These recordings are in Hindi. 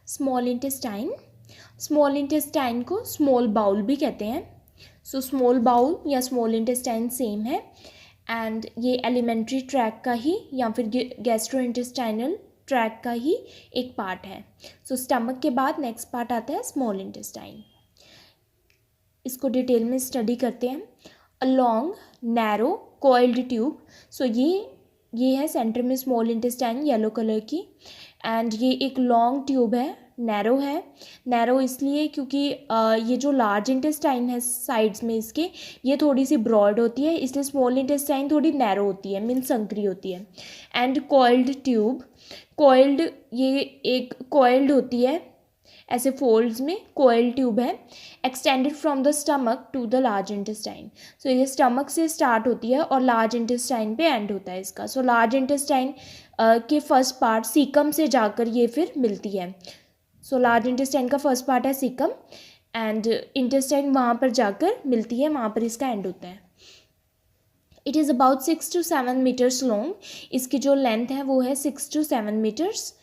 स्मॉल इंटेस्टाइन, स्मॉल इंटेस्टाइन को स्मॉल बाउल भी कहते हैं। सो स्मॉल बाउल या स्मॉल इंटेस्टाइन सेम है एंड ये एलिमेंट्री ट्रैक का ही या फिर गैस्ट्रो इंटेस्टाइनल ट्रैक का ही एक पार्ट है। सो स्टमक के बाद नेक्स्ट पार्ट आता है स्मॉल इंटेस्टाइन। इसको डिटेल में स्टडी करते हैं। A long narrow coiled tube, so ये है सेंटर में स्मॉल इंटेस्टाइन येलो कलर की एंड ये एक लॉन्ग ट्यूब है, नैरो है। नैरो इसलिए क्योंकि ये जो लार्ज इंटेस्टाइन है साइड्स में इसके ये थोड़ी सी ब्रॉड होती है, इसलिए स्मॉल इंटेस्टाइन थोड़ी नैरो होती है, मीन्स संकरी होती है। एंड कॉइल्ड ट्यूब, कॉइल्ड ये एक कॉइल्ड होती है ऐसे फोल्ड्स में, कॉइल ट्यूब है। Extended from the stomach to the large intestine, so ये स्टमक से स्टार्ट होती है और लार्ज इंटेस्टाइन पे एंड होता है इसका। सो लार्ज इंटेस्टाइन के फर्स्ट पार्ट सीकम से जाकर ये फिर मिलती है। सो लार्ज इंटेस्टाइन का फर्स्ट पार्ट है सीकम एंड इंटेस्टाइन वहाँ पर जाकर मिलती है, वहाँ पर इसका एंड होता है। It is about 6 to 7 metres long, इसकी जो लेंथ है वो है 6 to 7 metres.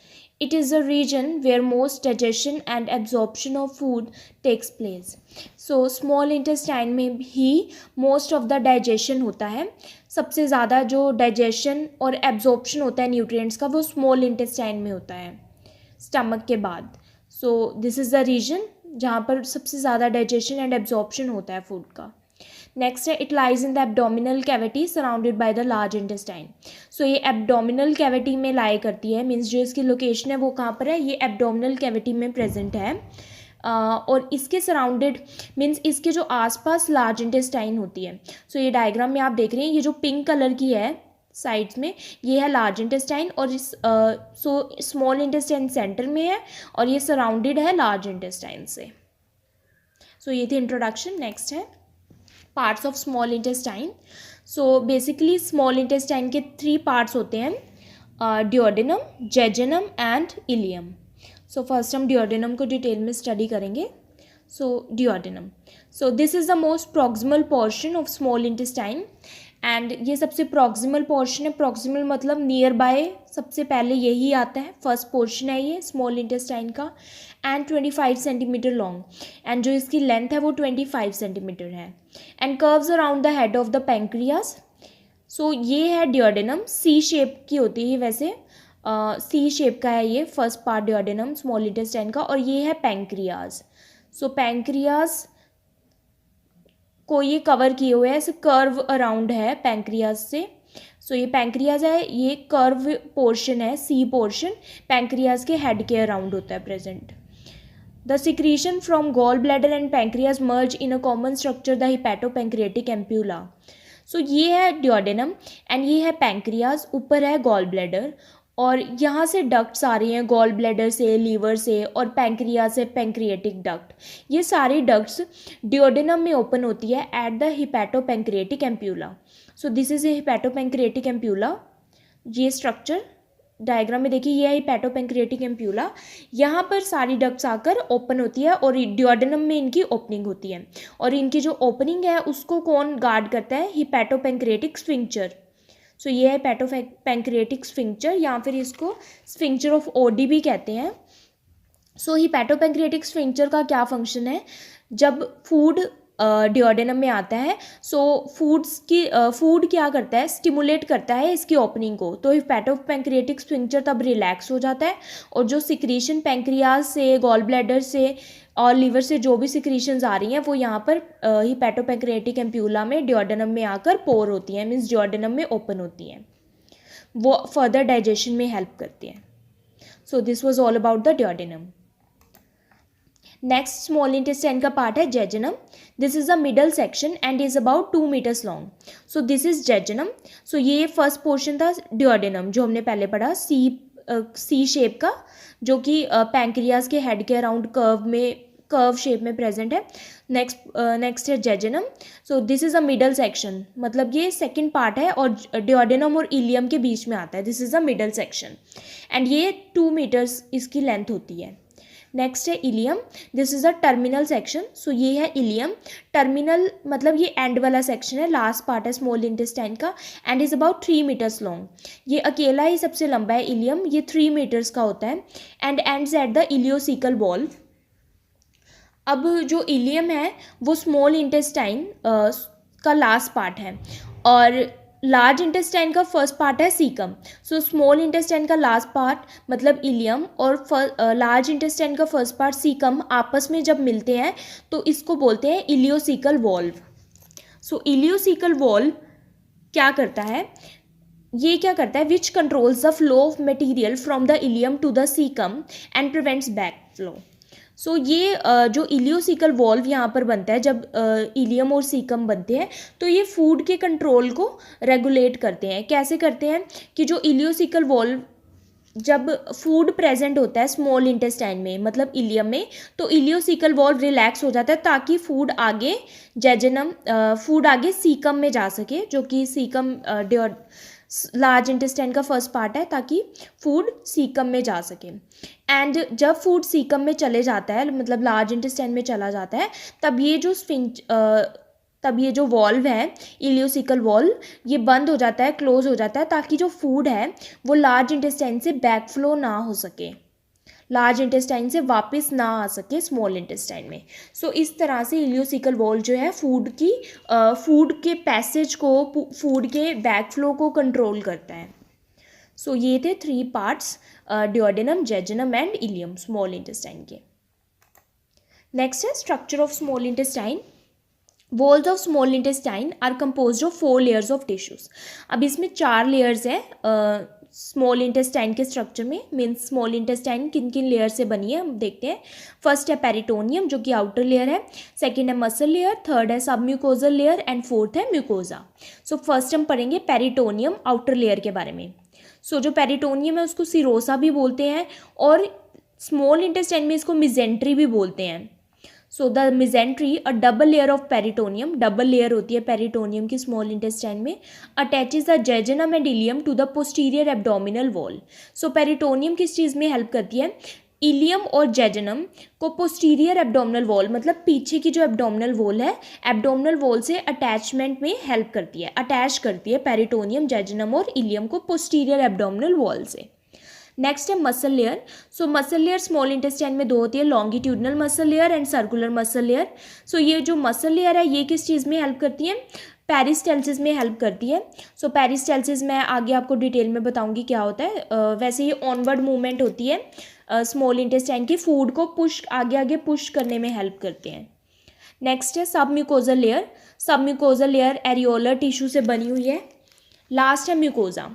It is a region where most digestion and absorption of food takes place. So small intestine में ही most of the digestion होता है। सबसे ज़्यादा जो digestion और absorption होता है nutrients का वो small intestine में होता है stomach के बाद। So this is the region जहाँ पर सबसे ज़्यादा digestion and absorption होता है food का। नेक्स्ट है it lies in the abdominal cavity surrounded by the large intestine. So ये एब्डोमिनल कैविटी में लाई करती है, मीन्स जो इसकी लोकेशन है वो कहाँ पर है, ये एब्डोमिनल कैविटी में प्रेजेंट है और इसके सराउंडेड मीन्स इसके जो आसपास लार्ज इंटेस्टाइन होती है। सो ये डायग्राम में आप देख रहे हैं, ये जो पिंक कलर की है साइड्स में ये है लार्ज इंटेस्टाइन और इस स्मॉल इंटेस्टाइन सेंटर में है और ये सराउंडेड है लार्ज इंटेस्टाइन से। सो ये थी इंट्रोडक्शन। नेक्स्ट है parts of small intestine. So basically small intestine के 3 पार्ट्स होते हैं, duodenum, jejunum and ileum. So first हम ड्यूओडेनम को डिटेल में स्टडी करेंगे। So duodenum, so this is the most proximal portion of small intestine and ये सबसे प्रॉक्सिमल पोर्शन है। प्रॉक्सिमल मतलब नियर बाय, सबसे पहले यही आता है, फर्स्ट पोर्शन है ये स्मॉल इंटेस्टाइन का एंड 25 सेंटीमीटर लॉन्ग एंड जो इसकी लेंथ है वो 25 सेंटीमीटर है and curves around the head of the pancreas. So ये है ड्यूओडेनम, सी शेप की होती है वैसे, सी शेप का है ये फर्स्ट पार्ट ड्यूओडेनम स्मॉल इंटेस्टाइन का और ये है पैंक्रियास। सो पैंक्रियास को ये कवर किए हुए हैं, ऐसे कर्व अराउंड है पैंक्रियास से। सो ये पैंक्रियास है, ये कर्व पोर्शन है, सी पोर्शन पैंक्रियास के हेड के अराउंड होता है present. The secretion from gall bladder and pancreas merge in a common structure the hepatopancreatic ampulla. So ये है ड्यूओडेनम एंड ये है पैंक्रियास, ऊपर है गॉल ब्लैडर और यहाँ से डक्ट्स आ रही हैं गॉल ब्लैडर से, लीवर से और पैंक्रियास से पैंक्रियाटिक डक्ट। ये सारी डक्ट्स ड्यूओडेनम में ओपन होती है at the hepatopancreatic ampulla. So this is a hepatopancreatic ampulla. ये स्ट्रक्चर डायग्राम में देखिए, ये है हिपैटोपैंक्रियाटिक एम्प्यूला। यहाँ पर सारी डक्ट्स आकर ओपन होती है और ड्यूओडेनम में इनकी ओपनिंग होती है और इनकी जो ओपनिंग है उसको कौन गार्ड करता है, हिपैटोपैंक्रियाटिक स्फिंक्टर। सो ये है हिपैटोपैंक्रियाटिक स्फिंक्टर या फिर इसको स्फिंक्टर ऑफ ओडी भी कहते हैं। सो हिपैटोपैंक्रियाटिक स्फिंक्टर का क्या फंक्शन है, जब फूड ड्यूओडेनम में आता है सो फूड क्या करता है, स्टिमुलेट करता है इसकी ओपनिंग को, तो हिपैटोपैंक्रियाटिक स्फिंक्टर तब रिलैक्स हो जाता है और जो सिक्रीशन पैंक्रियाज से, गॉल ब्लैडर से और लीवर से जो भी सिक्रीशंस आ रही हैं वो यहाँ पर हिपैटोपैंक्रियाटिक एम्प्यूला में ड्यूओडेनम में आकर पोर होती हैं, मीन्स ड्यूओडेनम में ओपन होती हैं, वो फर्दर डाइजेशन में हेल्प करती हैं। So this was all about the duodenum. Next small intestine का पार्ट है jejunum. This is the middle section and is about 2 metres long. So this is jejunum. So ये फर्स्ट पोर्शन था ड्यूओडेनम जो हमने पहले पढ़ा, सी शेप का, जो कि पैंक्रियास के हेड के अराउंड कर्व शेप में प्रेजेंट है। नेक्स्ट है jejunum. So this is a middle section, मतलब ये सेकंड पार्ट है और ड्यूओडेनम और इलियम के बीच में आता है। This is a middle section and ये 2 मीटर्स इसकी लेंथ होती है। नेक्स्ट है ileum, this is a terminal section. So ये है इलियम, टर्मिनल मतलब ये एंड वाला सेक्शन है, लास्ट पार्ट है स्मॉल इंटेस्टाइन का, end is about 3 metres long. ये अकेला ही सबसे लंबा है इलियम, ये 3 मीटर्स का होता है, and ends at the ileocaecal valve. अब जो इलियम है वो स्मॉल इंटेस्टाइन का लास्ट पार्ट है, और लार्ज इंटेस्टाइन का फर्स्ट पार्ट है सीकम। सो स्मॉल इंटेस्टाइन का लास्ट पार्ट मतलब इलियम और लार्ज इंटेस्टाइन का फर्स्ट पार्ट सीकम आपस में जब मिलते हैं तो इसको बोलते हैं इलियोसिकल वॉल्व। सो इलियोसिकल वॉल्व क्या करता है, ये क्या करता है, विच controls the flow of material from the ileum to the caecum and prevents back flow. So ये जो इलियोसिकल वॉल्व यहाँ पर बनता है जब इलियम और सीकम बनते हैं तो ये फूड के कंट्रोल को रेगुलेट करते हैं। कैसे करते हैं कि जो इलियोसिकल वॉल्व जब फूड प्रेजेंट होता है स्मॉल इंटेस्टाइन में मतलब इलियम में, तो इलियोसिकल वॉल्व रिलैक्स हो जाता है ताकि फूड आगे फूड आगे सीकम में जा सके, जो कि सीकम लार्ज इंटेस्टाइन का फर्स्ट पार्ट है, ताकि फूड सीकम में जा सके। एंड जब फूड सीकम में चले जाता है मतलब लार्ज इंटेस्टाइन में चला जाता है, तब ये जो वॉल्व है इलियोसिकल वॉल्व ये बंद हो जाता है, क्लोज हो जाता है, ताकि जो फूड है वो लार्ज इंटेस्टाइन से बैक फ्लो ना हो सके, लार्ज इंटेस्टाइन से वापस ना आ सके स्मॉल इंटेस्टाइन में। सो इस तरह से इलियोसिकल वॉल जो है फूड के पैसेज को, फूड के बैक फ्लो को कंट्रोल करता है। सो ये थे 3 parts, duodenum, jejunum and ileum small intestine के। नेक्स्ट है structure of small intestine. Walls of small intestine are composed of 4 layers of tissues. अब इसमें 4 लेयर्स हैं स्मॉल इंटेस्टाइन के स्ट्रक्चर में। मीन्स स्मॉल इंटेस्टाइन किन किन लेयर से बनी है हम देखते हैं। फर्स्ट है पेरिटोनियम जो कि आउटर लेयर है, सेकंड है मसल लेयर, थर्ड है सबम्यूकोजल लेयर एंड फोर्थ है म्यूकोजा। सो फर्स्ट हम पढ़ेंगे पेरिटोनियम आउटर लेयर के बारे में। सो जो पेरिटोनियम है उसको सिरोसा भी बोलते हैं और स्मॉल इंटेस्टाइन में इसको मिजेंट्री भी बोलते हैं। So the mesentery a double layer of peritoneum, double layer होती है पेरिटोनियम की स्मॉल इंटेस्टाइन में, attaches the jejunum and ileum to the posterior abdominal wall. So peritoneum किस चीज़ में हेल्प करती है, इलियम और जेजुनम को पोस्टीरियर एब्डोमिनल वॉल मतलब पीछे की जो एब्डोमिनल वॉल है, एब्डोमिनल वॉल से अटैचमेंट में हेल्प करती है, अटैच करती है पेरिटोनियम, जेजुनम और इलियम को पोस्टीरियर एब्डोमिनल वॉल से। नेक्स्ट है muscle layer. So muscle layer small intestine में 2 होती है, longitudinal muscle layer and circular muscle layer. So ये जो मसल लेयर है ये किस चीज़ में हेल्प करती है, पेरिस्टाल्सिस में हेल्प करती है। सो पेरिस्टाल्सिस मैं आगे आपको डिटेल में बताऊंगी क्या होता है। वैसे ये ऑनवर्ड मूवमेंट होती है स्मॉल इंटेस्टाइन की, फूड को आगे आगे पुश करने में हेल्प करते हैं। नेक्स्ट है submucosal layer. Submucosal layer areolar tissue से बनी हुई है। लास्ट है म्यूकोजा।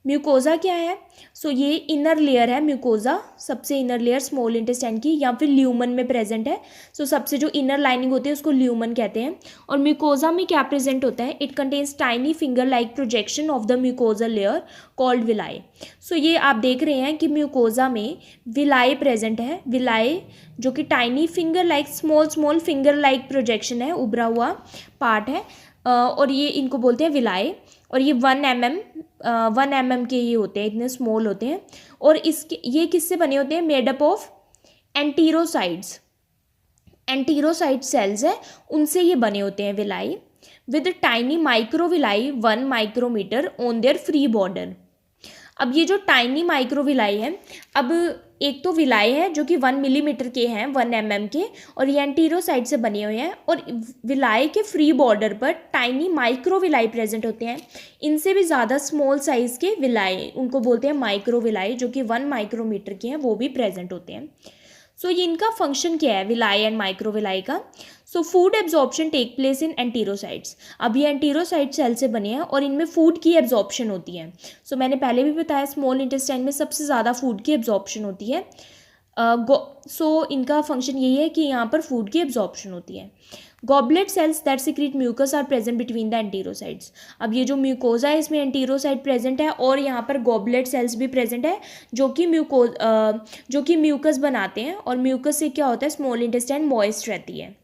म्यूकोजा क्या है, सो ये इनर लेयर है म्यूकोजा, सबसे इनर लेयर स्मॉल इंटेस्टाइन की, या फिर ल्यूमन में प्रेजेंट है। सो सबसे जो इनर लाइनिंग होती है उसको ल्यूमन कहते हैं। और म्यूकोजा में क्या प्रेजेंट होता है, it contains tiny finger like projection of the mucosal layer called villi. So ये आप देख रहे हैं कि म्यूकोजा में विलाई प्रेजेंट है, विलाई जो कि tiny finger like small finger like projection है, उभरा हुआ पार्ट है, और ये इनको बोलते हैं विलाई। और ये 1 mm के ही होते हैं, इतने स्मॉल होते हैं। और ये किससे बने होते हैं, made up of enterocytes, enterocyte cells है उनसे ये बने होते हैं villi, with tiny microvilli 1 micrometre on their free border. अब ये जो टाइनी माइक्रोविलाई है, अब एक तो विलाई है जो कि 1 मिलीमीटर के हैं, 1 mm के, और ये एंटीरोसाइड से बने हुए हैं, और विलाई के फ्री बॉर्डर पर टाइनी माइक्रोविलाई प्रेजेंट होते हैं। इनसे भी ज़्यादा स्मॉल साइज़ के विलाई, उनको बोलते हैं माइक्रोविलाई, जो कि 1 माइक्रोमीटर के हैं, वो भी प्रेजेंट होते हैं। सो ये इनका फंक्शन क्या है विलाई एंड माइक्रोविलाई का। So food absorption take place in enterocytes. अब ये एंटीरोसाइड सेल से बने हैं और इनमें फूड की एब्जॉर्प्शन होती है। सो मैंने पहले भी बताया स्मॉल इंटेस्टाइन में सबसे ज़्यादा फूड की एब्जॉर्प्शन होती है। सो इनका फंक्शन यही है कि यहाँ पर फूड की एब्जॉर्प्शन होती है। Goblet cells that secrete mucus are present between the enterocytes. अब ये जो म्यूकोजा है इसमें एंटीरोसाइड प्रेजेंट है, और यहाँ पर गॉबलेट सेल्स भी प्रेजेंट है जो कि म्यूकस बनाते हैं। और म्यूकस से क्या होता है, स्मॉल इंटेस्टाइन मॉइस्ट रहती है।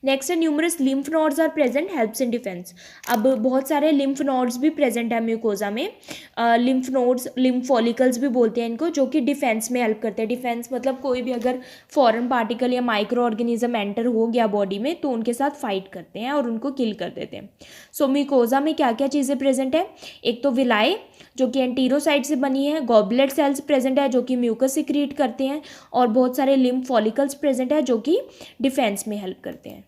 नेक्स्ट है numerous lymph nodes are present, helps in defence. अब बहुत सारे लिम्फ नोड्स भी प्रेजेंट है म्यूकोजा में। लिम्फ नोड्स, लिम्फ फॉलिकल्स भी बोलते हैं इनको, जो कि डिफेंस में हेल्प करते हैं। डिफेंस मतलब कोई भी अगर फॉरेन पार्टिकल या माइक्रो ऑर्गेनिज्म एंटर हो गया बॉडी में तो उनके साथ फाइट करते हैं और उनको किल कर देते हैं। सो म्यूकोजा में क्या क्या चीज़ें प्रेजेंट है? एक तो विलाई जो कि एंटीरोसाइट से बनी है, गॉबलेट सेल्स प्रेजेंट है जो कि म्यूकस सिक्रीट करते हैं, और बहुत सारे लिम्फ फॉलिकल्स प्रेजेंट है जो कि डिफेंस में हेल्प करते हैं।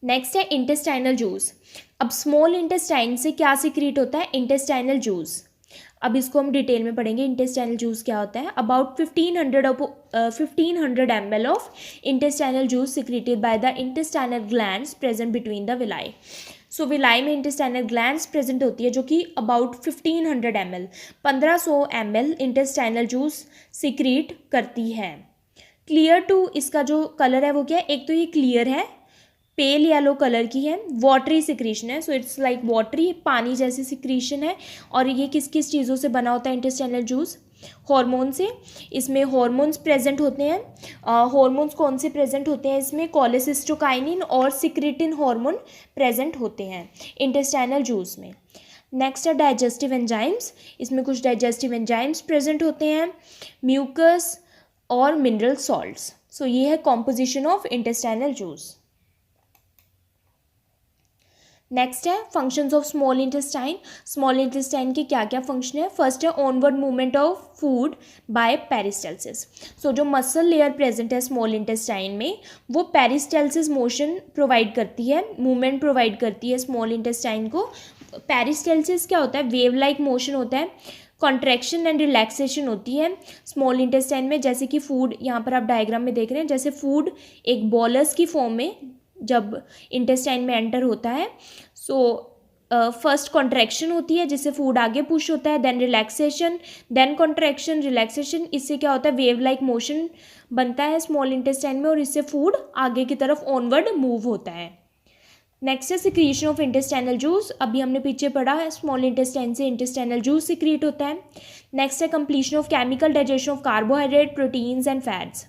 नेक्स्ट है इंटेस्टाइनल जूस। अब स्मॉल इंटेस्टाइन से क्या सिक्रीट होता है? Intestinal juice. अब इसको हम डिटेल में पढ़ेंगे इंटेस्टाइनल जूस क्या होता है। About 1500 ml of intestinal juice secreted by the intestinal glands present between the villi. So villi में इंटेस्टाइनल ग्लैंड्स प्रेजेंट होती है जो कि about 1500 ml 1500 ml intestinal juice secrete करती है। क्लियर टू, इसका जो कलर है वो क्या है? एक तो ये क्लियर है, पेल येलो कलर की है, वाटरी सिक्रीशन है। सो इट्स लाइक वाटरी, पानी जैसी सिक्रीशन है। और ये किस किस चीज़ों से बना होता है इंटेस्टाइनल जूस? हार्मोन से। इसमें हार्मोन्स प्रेजेंट होते हैं। हार्मोन्स कौन से प्रेजेंट होते हैं इसमें? कोलेसिस्टोकाइनिन और सिक्रीटिन हार्मोन प्रेजेंट होते हैं इंटेस्टाइनल जूस में। नेक्स्ट है डाइजेस्टिव एंजाइम्स। इसमें कुछ डाइजेस्टिव एंजाइम्स प्रेजेंट होते हैं, म्यूकस और मिनरल सॉल्ट्स। सो ये है composition of intestinal juice. Next है functions of small intestine. Small intestine के क्या क्या फंक्शन है? फर्स्ट है onward movement of food by peristalsis. So जो मसल लेयर प्रेजेंट है स्मॉल इंटेस्टाइन में वो पेरिस्टालसिस मोशन प्रोवाइड करती है, मूवमेंट प्रोवाइड करती है स्मॉल इंटेस्टाइन को। पेरिस्टालसिस क्या होता है? वेव लाइक मोशन होता है, कॉन्ट्रैक्शन एंड रिलैक्सेशन होती है स्मॉल इंटेस्टाइन में। जैसे कि फूड, यहाँ पर आप डायग्राम में देख रहे हैं, जैसे फूड एक बॉलस की फॉर्म में जब इंटेस्टाइन में एंटर होता है, सो फर्स्ट कॉन्ट्रैक्शन होती है जिससे फूड आगे पुश होता है, then relaxation, then contraction, relaxation. इससे क्या होता है? वेव लाइक मोशन बनता है स्मॉल इंटेस्टाइन में और इससे फूड आगे की तरफ ऑनवर्ड मूव होता है। नेक्स्ट है सिक्रीशन ऑफ इंटेस्टाइनल जूस। अभी हमने पीछे पढ़ा है स्मॉल इंटेस्टाइन से इंटेस्टाइनल जूस सिक्रीट होता है। नेक्स्ट है completion of chemical digestion of carbohydrate, proteins and fats.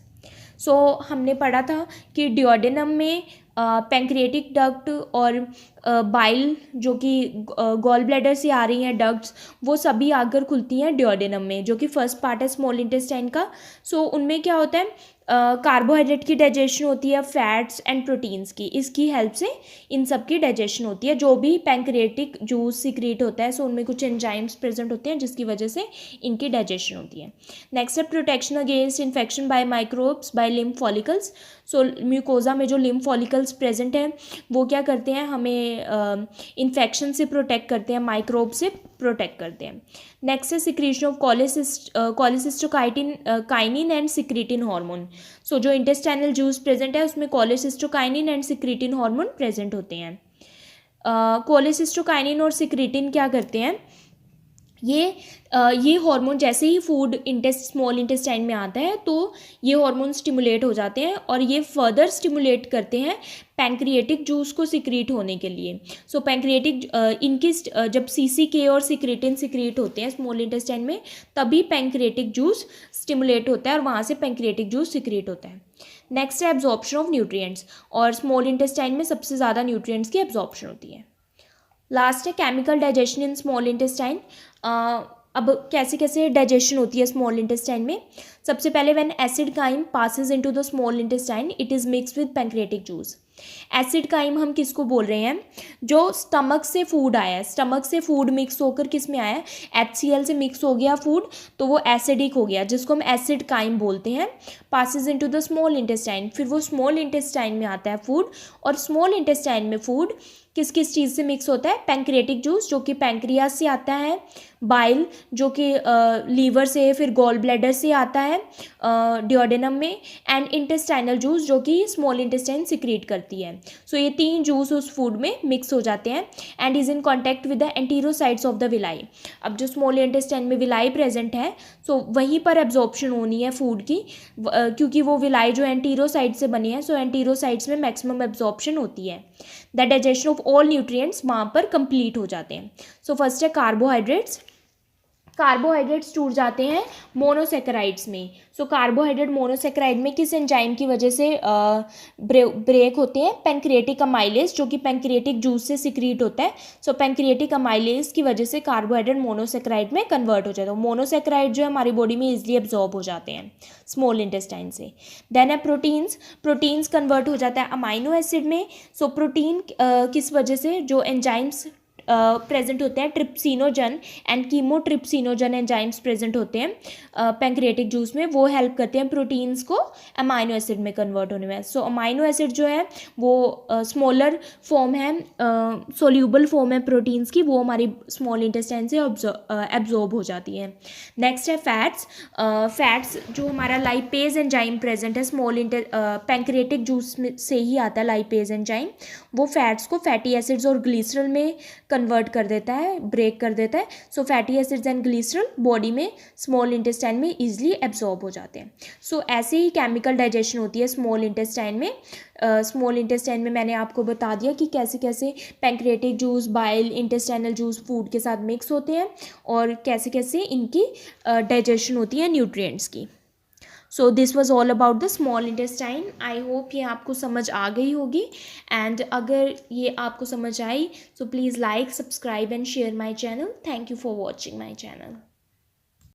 So हमने पढ़ा था कि डिओडेनम में पैंक्रियाटिक डक्ट और बाइल जो कि गॉल ब्लैडर से आ रही हैं डक्ट्स, वो सभी आकर खुलती हैं डिओडेनम में, जो कि फर्स्ट पार्ट है स्मॉल इंटेस्टाइन का। सो उनमें क्या होता है? कार्बोहाइड्रेट की डाइजेशन होती है, फैट्स एंड प्रोटीन्स की, इसकी हेल्प से इन सब की डाइजेशन होती है। जो भी पैंक्रियाटिक जूस सिक्रीट होता है सो उनमें कुछ एंजाइम्स प्रेजेंट होते हैं जिसकी वजह से इनकी डाइजेशन होती है। नेक्स्ट है protection against infection by microbes by lymph follicles. So mucosa में जो लिम्फ फॉलिकल्स प्रेजेंट हैं वो क्या करते हैं? हमें इन्फेक्शन से प्रोटेक्ट करते हैं, माइक्रोब से प्रोटेक्ट करते हैं। नेक्स्ट है secretion of cholecystokinin and secretin hormone. So जो इंटेस्टाइनल जूस प्रेजेंट है उसमें cholecystokinin and secretin hormone present होते हैं। कोलेसिस्टोकाइनिन और सिक्रीटिन क्या करते हैं? ये हार्मोन जैसे ही फूड स्मॉल इंटेस्टाइन में आता है तो ये हार्मोन स्टिमुलेट हो जाते हैं और ये फर्दर स्टिमुलेट करते हैं पैंक्रियाटिक जूस को सिक्रीट होने के लिए। सो पैंक्रियाटिक इनकी जब CCK और सिक्रीटिन सिक्रीट होते हैं स्मॉल इंटेस्टाइन में तभी पैंक्रियाटिक जूस स्टिमुलेट होता है और वहाँ से पैंक्रियाटिक जूस सिक्रीट होता है। नेक्स्ट है एब्जॉर्प्शन ऑफ न्यूट्रिएंट्स, और स्मॉल इंटेस्टाइन में सबसे ज़्यादा न्यूट्रिएंट्स की एब्जॉर्प्शन होती है। लास्ट है chemical digestion in small intestine. अब कैसे कैसे डाइजेशन होती है स्मॉल इंटेस्टाइन में? सबसे पहले when acid chyme passes into the small intestine it is mixed with pancreatic juice. Acid chyme हम किसको बोल रहे हैं? जो स्टमक से फूड आया है, स्टमक से फूड मिक्स होकर किस में आया है? HCl से मिक्स हो गया फूड तो वो एसिडिक हो गया जिसको हम एसिड काइम बोलते हैं। Passes into the small intestine, फिर वो स्मॉल इंटेस्टाइन में आता है फूड, और स्मॉल इंटेस्टाइन में फूड किस किस चीज़ से मिक्स होता है? पैंक्रियाटिक जूस जो कि पैंक्रियाज से आता है, बाइल जो कि लीवर से, फिर गॉल ब्लैडर से आता है डिओडेनम में, एंड इंटेस्टाइनल जूस जो कि स्मॉल इंटेस्टाइन सिक्रीट करती है। सो ये तीन जूस उस फूड में मिक्स हो जाते हैं and is in contact with the enterocytes of the villi. अब जो स्मॉल इंटेस्टाइन में विलाई प्रेजेंट है सो वहीं पर एब्जॉर्प्शन होनी है फूड की, क्योंकि वो विलाई जो एंटीरोसाइट से बनी है सो एंटीरोसाइट्स में मैक्सिमम एब्जॉर्प्शन होती है। The digestion of all nutrients वहाँ पर कंप्लीट हो जाते हैं। सो फर्स्ट है कार्बोहाइड्रेट्स। कार्बोहाइड्रेट्स टूट जाते हैं मोनोसेकेराइड्स में। सो कार्बोहाइड्रेट मोनोसेकेराइड में किस एंजाइम की वजह से ब्रेक होते हैं? पैंक्रियाटिक अमाइलेज, जो कि पैंक्रियाटिक जूस से सिक्रीट होता है। सो पैंक्रियाटिक अमाइलेज की वजह से कार्बोहाइड्रेट मोनोसेकेराइड में कन्वर्ट हो जाता है। मोनोसेकेराइड जो है हमारी बॉडी में इजीली एब्जॉर्ब हो जाते हैं स्मॉल इंटेस्टाइन से। देन है प्रोटीन्स कन्वर्ट हो जाता है अमाइनो एसिड में। सो प्रोटीन किस वजह से? जो एंजाइम्स प्रेजेंट होते हैं trypsinogen and chymotrypsinogen enzymes present होते हैं पैंक्रियाटिक जूस में, वो हेल्प करते हैं प्रोटीन्स को अमाइनो एसिड में कन्वर्ट होने में। सो अमाइनो एसिड जो है वो स्मॉलर फॉर्म है, सोल्यूबल फॉर्म है प्रोटीन्स की, वो हमारी स्मॉल इंटेस्टाइन से एब्जॉर्ब हो जाती है। नेक्स्ट है फैट्स जो हमारा लाइपेज एंजाइम प्रेजेंट है स्मॉल पैंक्रियाटिक जूस में से ही आता है लाइपेज एंजाइम, वो फैट्स को फैटी एसिड्स और ग्लिसरॉल में कन्वर्ट कर देता है, ब्रेक कर देता है। So fatty acids and glycerol body में स्मॉल इंटेस्टाइन में इजीली एब्जॉर्ब हो जाते हैं। सो ऐसे ही केमिकल डाइजेशन होती है स्मॉल इंटेस्टाइन में। स्मॉल इंटेस्टाइन में मैंने आपको बता दिया कि कैसे कैसे pancreatic juice, bile, intestinal juice food के साथ मिक्स होते हैं और कैसे कैसे इनकी डाइजेशन होती है न्यूट्रिएंट्स की। So this was all about the small intestine. I hope ये आपको समझ आ गई होगी, एंड अगर ये आपको समझ आई so please like, subscribe and share my channel. Thank you for watching my channel.